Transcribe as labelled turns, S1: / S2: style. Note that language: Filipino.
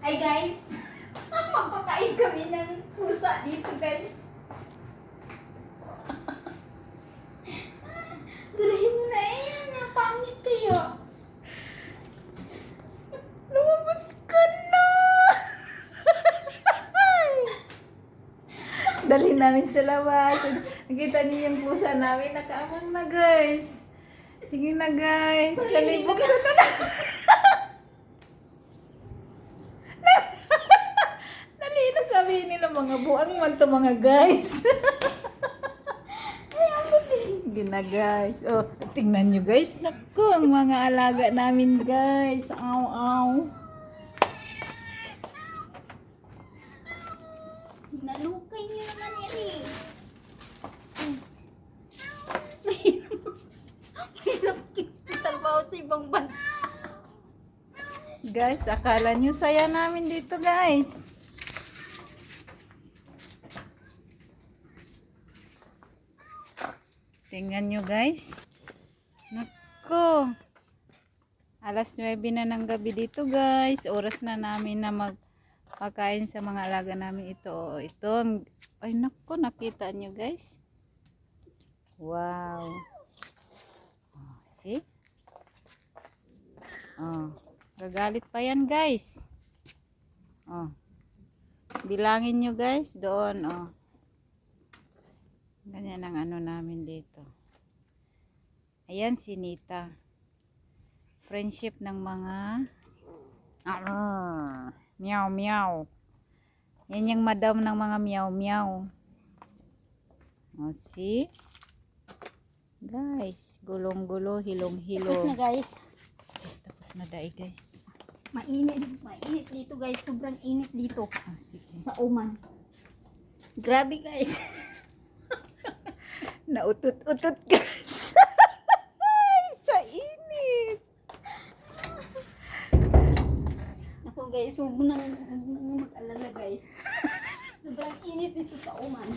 S1: Hi guys! Magpakain kami ng pusa dito guys. Gurahin mo na yan. Napangit kayo. Lumabas ka na!
S2: Dali namin sa labas. Nakita niyo yung pusa namin. Nakaamang na guys. Sige na guys. Dali, buksan na na. Dali na sabihin nila mga buang man to mga guys. Sige na guys. Oh, tingnan nyo guys. Naku, ang mga alaga namin guys. Aw, aw.
S1: Nalukay niyo naman yan eh. Mahirap trabaho sa ibang bansa.
S2: Guys, akala nyo saya namin dito guys. Tingnan nyo guys. Nako. Alas 9 na ng gabi dito guys. Oras na namin na magpakain sa mga alaga namin ito. Oh, ito. Ay nako, nakita nyo guys. Wow. Oh, see? Oh. Gagalit pa yan guys. Oh. Bilangin nyo guys doon. Oh. Ganyan ang ano namin dito. Ayan si Nita. Friendship ng mga meow meow. Yan yung madam ng mga meow meow. O see? Guys, gulong-gulo, hilong-hilo.
S1: Tapos na guys.
S2: Tapos na dai guys.
S1: Mainit dito guys. Sobrang init dito.
S2: Ah, sige.
S1: Sa Oman. Grabe guys.
S2: Nautot-utot guys. Sa init.
S1: Ako guys, huwag mo nang mag-alala guys. Sobrang init dito sa Oman.